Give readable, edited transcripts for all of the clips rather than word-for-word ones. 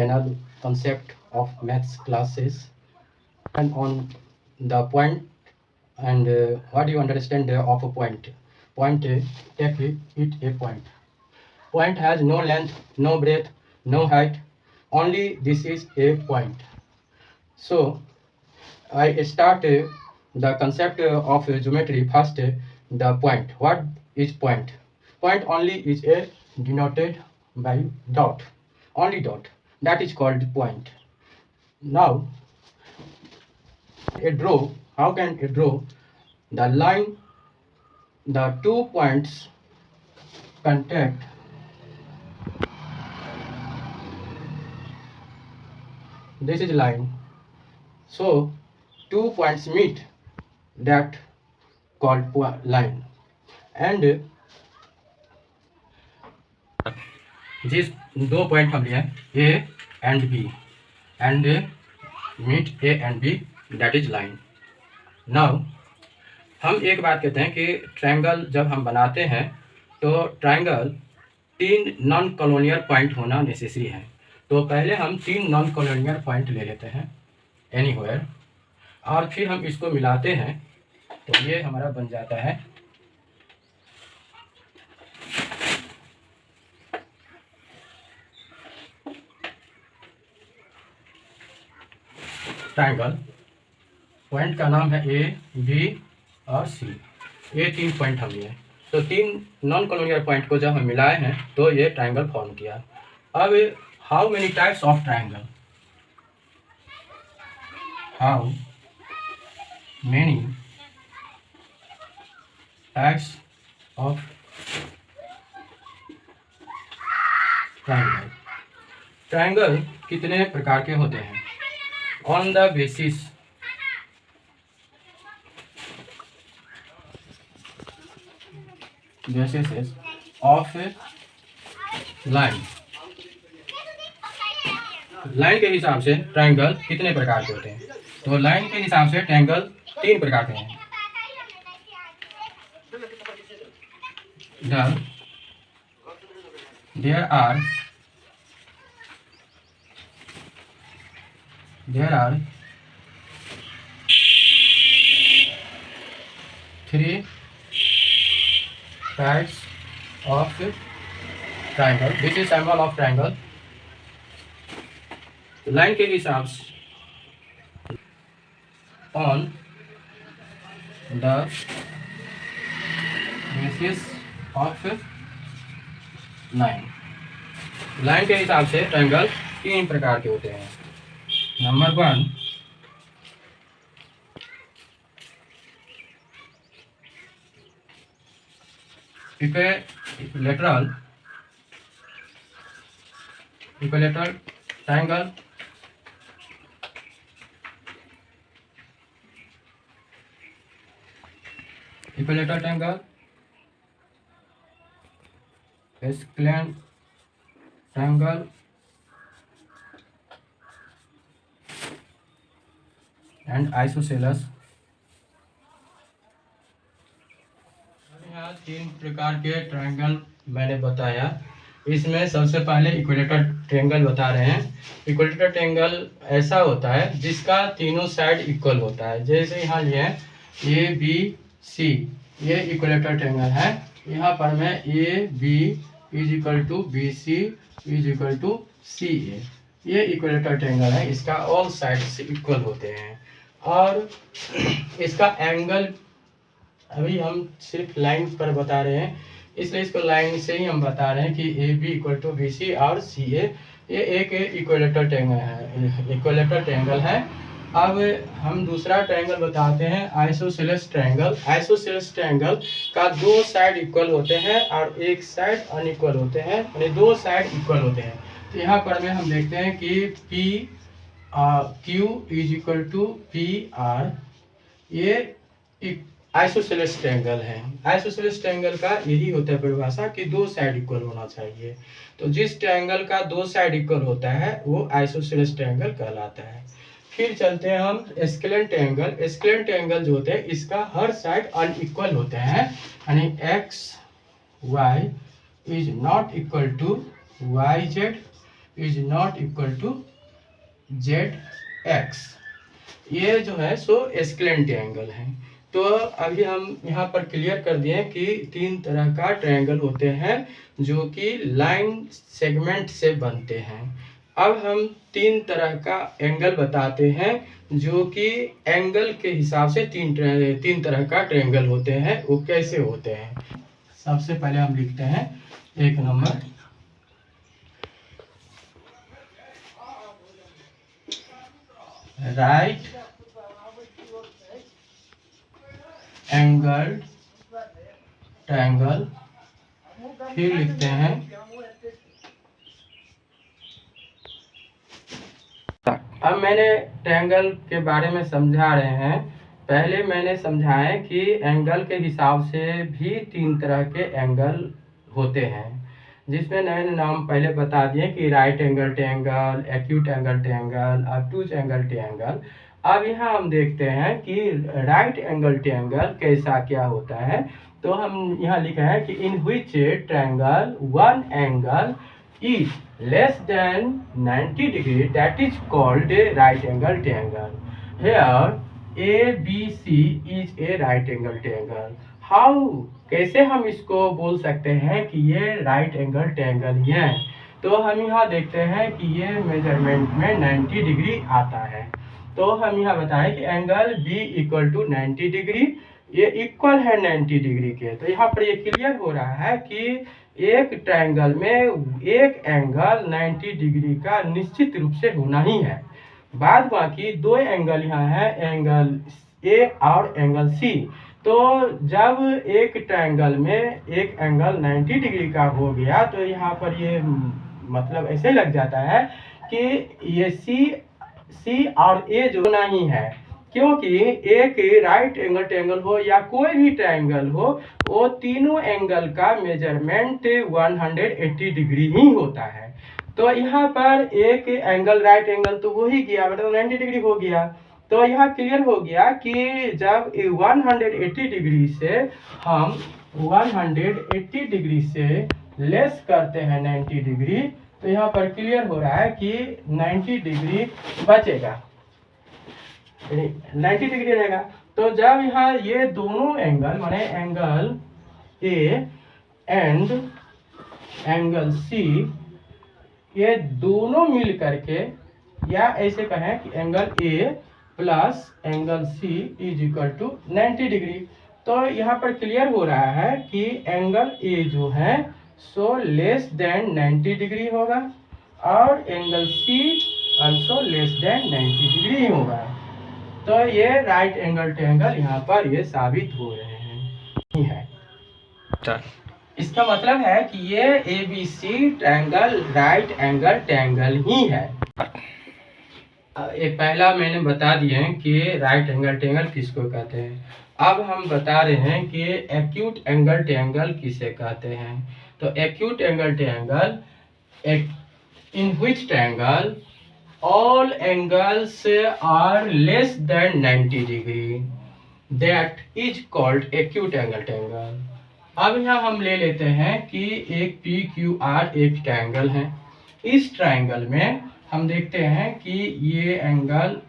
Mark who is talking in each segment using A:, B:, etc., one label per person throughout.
A: channel concept of maths classes and on the point and what do you understand of a point. Point take it a point. Point has no length, no breadth, no height, only this is a point. So I start the concept of geometry first. The point. What is point? Point only is a denoted by dot. Only dot. That is called point. Now, a draw. How can a draw? The line, the 2 points contact. This is line. So 2 points meet. That called line. And जिस 2 point हम लिए A and B and meet A and B, that is line. Now हम एक बात कहते हैं कि triangle जब हम बनाते हैं तो ट्रायंगल 3 नॉन कॉलोनियल पॉइंट होना नेसेसरी है. तो पहले हम 3 नॉन कॉलोनियल पॉइंट ले लेते हैं एनीवेयर और फिर हम इसको मिलाते हैं तो ये हमारा बन जाता है ट्रायंगल. पॉइंट का नाम है ए, बी और सी. ये 3 पॉइंट हम लिए. तो 3 नॉन कॉलोनियल पॉइंट को जब हम मिलाए हैं तो ये ट्रायंगल फॉर्म किया. अब how many types of triangle? How many types of triangle. Triangle कितने प्रकार के होते हैं? On the basis of line. Line के हिसाब से ट्रायंगल कितने प्रकार के होते हैं? तो लाइन के हिसाब से ट्रायंगल 3 प्रकार के हैं. there are 3 types of triangle. This is symbol of triangle. Line के हिसाब से on the basis of line. Line के हिसाब से ट्रायंगल 3 प्रकार के होते हैं. Number 1, equilateral triangle. Equilateral triangle, scalene triangle and isosceles. यहाँ 3 प्रकार के ट्रायंगल मैंने बताया. इसमें सबसे पहले इक्विलैटरल ट्रायंगल बता रहे हैं. इक्विलैटरल ट्रायंगल ऐसा होता है जिसका तीनों साइड इक्वल होता है. जैसे यहाँ लिए ए बी सी, ये इक्विलैटरल ट्रायंगल है. यहाँ पर मैं A B is equal to B C is equal to C A. ये इक्विलैटरल ट्रायंगल है. इसका ऑल साइड्स इक्वल होते हैं और इसका एंगल अभी हम सिर्फ लाइन पर बता रहे हैं, इसलिए इसको लाइन से ही हम बता रहे हैं कि A B equal to B C और सी ए. ये एक इक्विलैटरल ट्रायंगल है. अब हम दूसरा ट्रायंगल बताते हैं आइसोसेलेस ट्रायंगल. आइसोसेलेस ट्रायंगल का 2 साइड इक्वल होते हैं और एक साइड अनइक्वल होते हैं, यानी 2 साइड इक्वल होते हैं. तो यहाँ पर में हम देखते हैं कि P Q is equal to P R. ये आइसोसेलेस ट्रायंगल है. आइसोसेलेस ट्रायंगल का यही होता है परिभाषा कि 2 साइड इक्वल होना चाहिए. तो जिस ट्रायंगल का 2 साइड इक्वल होता है वो आइसोसेलेस ट्रायंगल कहलाता है. फिर चलते हैं हम स्केलेन ट्रायंगल. स्केलेन ट्रायंगल जो होते हैं इसका हर साइड अनइक्वल होते हैं, यानी X Y is not equal to Y Z is not equal to Z X. ये जो है सो एस्केलेंट ट्रायंगल है। तो अभी हम यहाँ पर क्लियर कर दिए कि तीन तरह का ट्रायंगल होते हैं जो कि लाइन सेगमेंट से बनते हैं। अब हम तीन तरह का एंगल बताते हैं जो कि एंगल के हिसाब से तीन तरह का ट्रायंगल होते हैं। वो कैसे होते हैं? सबसे पहले हम लिखते हैं 1 नंबर, राइट एंगल ट्रायंगल। फिर लिखते हैं अब मैंने ट्रायंगल के बारे में समझा रहे हैं। पहले मैंने समझाया कि एंगल के हिसाब से भी तीन तरह के एंगल होते हैं, जिसमें मैंने नाम पहले बता दिए कि right angle triangle, acute angle triangle, obtuse angle triangle. अब यहाँ हम देखते हैं कि राइट एंगल ट्रायंगल कैसा क्या होता है। तो हम यहाँ लिखा है कि in which triangle one angle is less than 90 degree, that is called a right angle triangle. Here ABC is a right angle triangle. How? कैसे हम इसको बोल सकते हैं कि ये राइट एंगल ट्रायंगल ही है? तो हम यहाँ देखते हैं कि ये मेजरमेंट में 90 डिग्री आता है। तो हम यहाँ बताएं कि angle B equal to 90 degree, ये इक्वल है 90 डिग्री के। तो यहाँ पर ये क्लियर हो रहा है कि एक ट्रायंगल में एक एंगल 90 डिग्री का निश्चित रूप से होना ही है। बाद बाकी दो एंगल यहाँ है, एंगल ए और एंगल सी। तो जब एक ट्रायंगल में एक एंगल 90 डिग्री का हो गया तो यहाँ पर ये मतलब ऐसे लग जाता है कि ये सी और ए जो नहीं है, क्योंकि एक राइट एंगल ट्रायंगल हो या कोई भी ट्रायंगल हो, वो तीनों एंगल का मेजरमेंट 180 डिग्री ही होता है। तो यहाँ पर एक एंगल राइट एंगल तो हो ही गया, मतलब 90 डिग्री हो गया। तो यहाँ क्लियर हो गया कि जब 180 डिग्री से हम 180 डिग्री से लेस करते हैं 90 डिग्री, तो यहाँ पर क्लियर हो रहा है कि 90 डिग्री बचेगा, 90 डिग्री रहेगा। तो जब यहाँ ये दोनों एंगल माने angle A and angle C, ये दोनों मिल करके, या ऐसे कहें कि angle A plus angle C is equal to 90 degree. तो यहाँ पर क्लियर हो रहा है कि एंगल ए जो है सो लेस देन 90 डिग्री होगा और angle C also less than 90 degree होगा। तो ये राइट एंगल ट्रायंगल यहाँ पर ये साबित हो रहे हैं है। इसका मतलब है कि ये ABC triangle right angle triangle ही है। एक पहला मैंने बता दिए कि राइट एंगल ट्रायंगल किसको कहते हैं। अब हम बता रहे हैं कि एक्यूट एंगल ट्रायंगल किसे कहते हैं। तो acute angle triangle in which triangle all angles are less than 90 degree, that is called acute angle triangle. अब यहाँ हम ले लेते हैं कि एक PQR एक ट्रायंगल है। इस ट्रायंगल में हम देखते हैं कि ये एंगल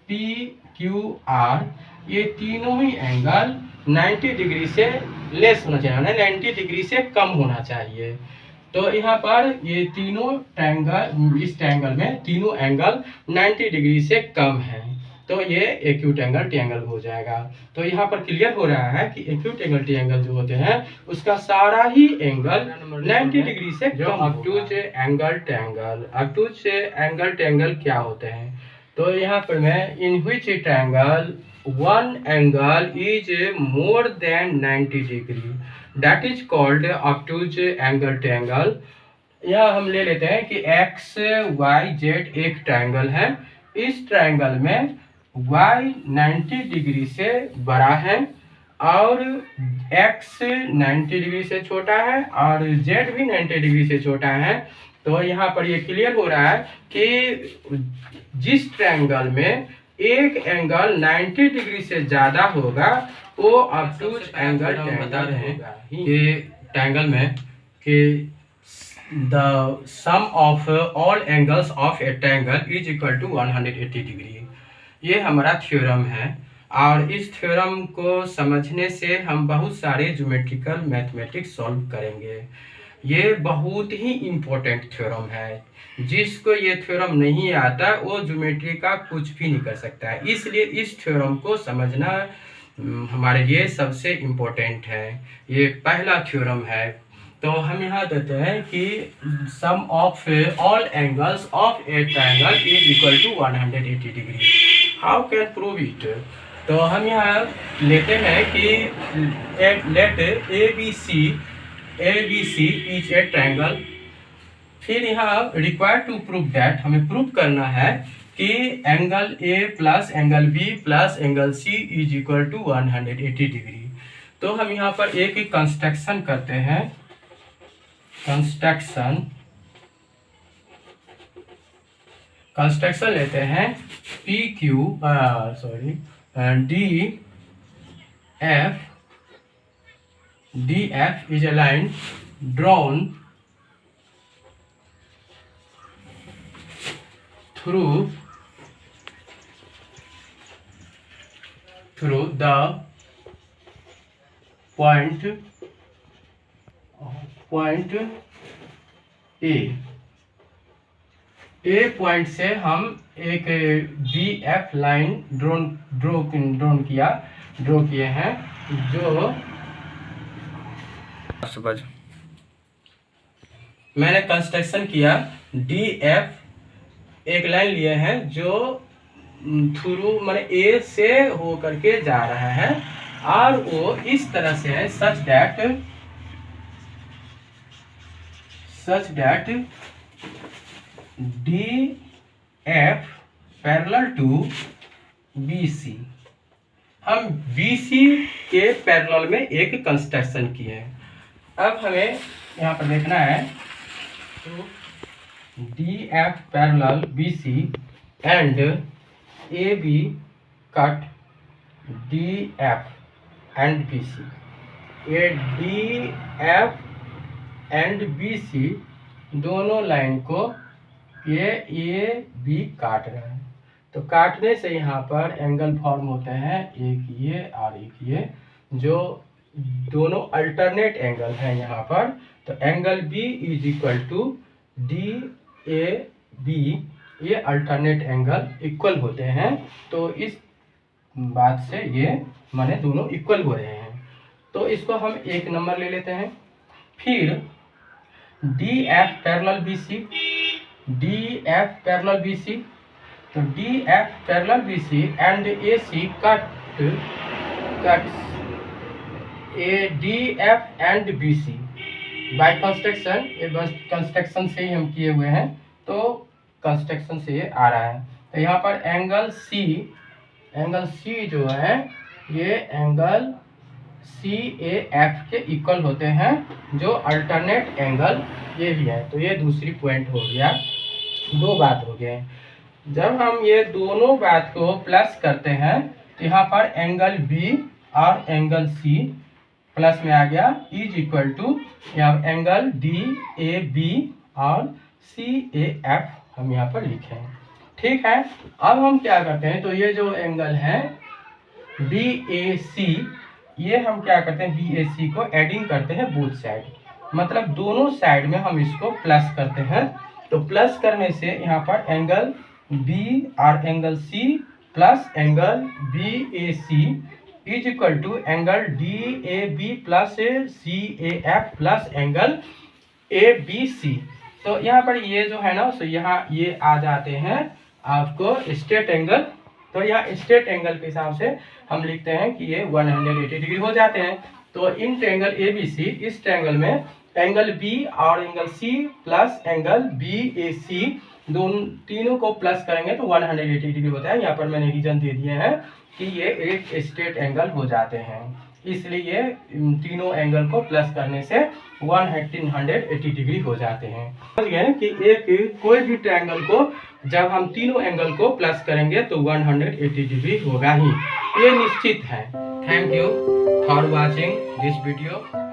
A: PQR, ये तीनों ही एंगल 90 डिग्री से लेस होना चाहिए, 90 डिग्री से कम होना चाहिए। तो यहाँ पर ये तीनों ट्रायंगल, इस ट्रायंगल में तीनों एंगल 90 डिग्री से कम है, तो ये एक्यूट एंगल ट्रायंगल हो जाएगा। तो यहाँ पर क्लियर हो रहा है कि एक्यूट एंगल ट्रायंगल जो होते हैं उसका सारा ही एंगल 90 डिग्री से कम। ऑब्टूज angle triangle, obtuse angle triangle क्या होते हैं? तो यहाँ पर मैं in which triangle one angle is more than 90 degree, that is called obtuse angle triangle। यह हम ले लेते हैं कि एक्स वाई जेड एक ट्रायंगल है। इस ट्रायंगल में y 90 डिग्री से बड़ा है और x 90 डिग्री से छोटा है और z भी 90 डिग्री से छोटा है। तो यहाँ पर ये क्लियर हो रहा है कि जिस ट्रायंगल में एक एंगल 90 डिग्री से ज़्यादा होगा वो ऑब्टूज एंगल बता रहे हैं कि ट्रायंगल में कि the sum of all angles of a triangle is equal to 180 degree. ये हमारा थ्योरम है और इस थ्योरम को समझने से हम बहुत सारे ज्योमेट्रिकल मैथमेटिक्स सॉल्व करेंगे। ये बहुत ही इम्पोर्टेंट थ्योरम है, जिसको ये थ्योरम नहीं आता वो ज्योमेट्री का कुछ भी नहीं कर सकता है। इसलिए इस थ्योरम को समझना हमारे लिए सबसे इम्पोर्टेंट है। ये पहला थ्योरम है। तो हम यहाँ देते हैं कि sum of all angles of a triangle is equal to 180 degree. How can prove it? तो हम यहाँ लेते हैं कि let A B C is a triangle. फिर यहाँ रिक्वायर टू प्रूव दैट, हमें प्रूव करना है कि angle A plus angle B plus angle C is equal to 180 degree. तो हम यहाँ पर एक ही कंस्ट्रक्शन करते हैं। कंस्ट्रक्शन लेते हैं P Q D F is a line drawn through the point A point से हम एक डी एफ लाइन ड्रॉ किए हैं, जो मैंने कंस्ट्रक्शन किया डी एफ एक लाइन लिए हैं जो थ्रू माने ए से हो करके जा रहा है और वो इस तरह से है such that D F parallel to B C. हम बी सी के पैरेलल में एक कंस्ट्रक्शन किए हैं। अब हमें यहाँ पर देखना है तो D F parallel B C and A B cut D F and B C. ये D F and B C दोनों लाइन को ये ए बी काट रहे हैं। तो काटने से यहाँ पर एंगल फॉर्म होते हैं, एक ये और एक ये, जो दोनों अल्टरनेट एंगल हैं यहाँ पर। तो angle B is equal to D A B, ये अल्टरनेट एंगल इक्वल होते हैं। तो इस बात से ये माने दोनों इक्वल हो रहे हैं। तो इसको हम एक नंबर ले लेते हैं। फिर D F parallel B C, D F parallel B C, तो D F parallel B C and A C cut A D F and B C by construction. ये बस कंस्ट्रक्शन से ही हम किए हुए हैं, तो कंस्ट्रक्शन से ये आ रहा है। तो यहाँ पर एंगल सी जो है ये एंगल सी ए एफ के इक्वल होते हैं, जो अल्टरनेट एंगल ये भी है। तो ये दूसरी पॉइंट हो गया, दो बात हो गए। जब हम ये दोनों बात को प्लस करते हैं तो यहाँ पर एंगल बी और एंगल सी प्लस में आ गया, इज इक्वल टू यहाँ एंगल डी ए बी और सी ए एफ हम यहाँ पर लिखे हैं। ठीक है, अब हम क्या करते हैं, तो ये जो एंगल है बी ए सी, ये हम क्या करते हैं बी ए सी को एडिंग करते हैं बोथ साइड, मतलब दोनों साइड में हम इसको प्लस करते हैं। तो प्लस करने से यहाँ पर एंगल बी और angle C plus angle B A C is equal to angle D A B plus C A F plus angle A B C. तो यहाँ पर ये जो है ना, तो यहाँ ये आ जाते हैं आपको स्ट्रेट एंगल। तो यहाँ स्ट्रेट एंगल के हिसाब से हम लिखते हैं कि ये 180 डिग्री हो जाते हैं। तो इन ट्रायंगल ए बी सी, इस ट्रायंगल में एंगल बी और angle C plus angle B A C दोनों तीनों को प्लस करेंगे तो 180 डिग्री होता है। यहाँ पर मैंने रीजन दे दिए हैं कि ये एक स्ट्रेट एंगल हो जाते हैं, इसलिए तीनों एंगल को प्लस करने से 180 डिग्री हो जाते हैं। समझ गए कि एक कोई भी ट्रायंगल को जब हम तीनों एंगल को प्लस करेंगे तो 180 डिग्री होगा ही, ये निश्चित है। Thank you for watching this video.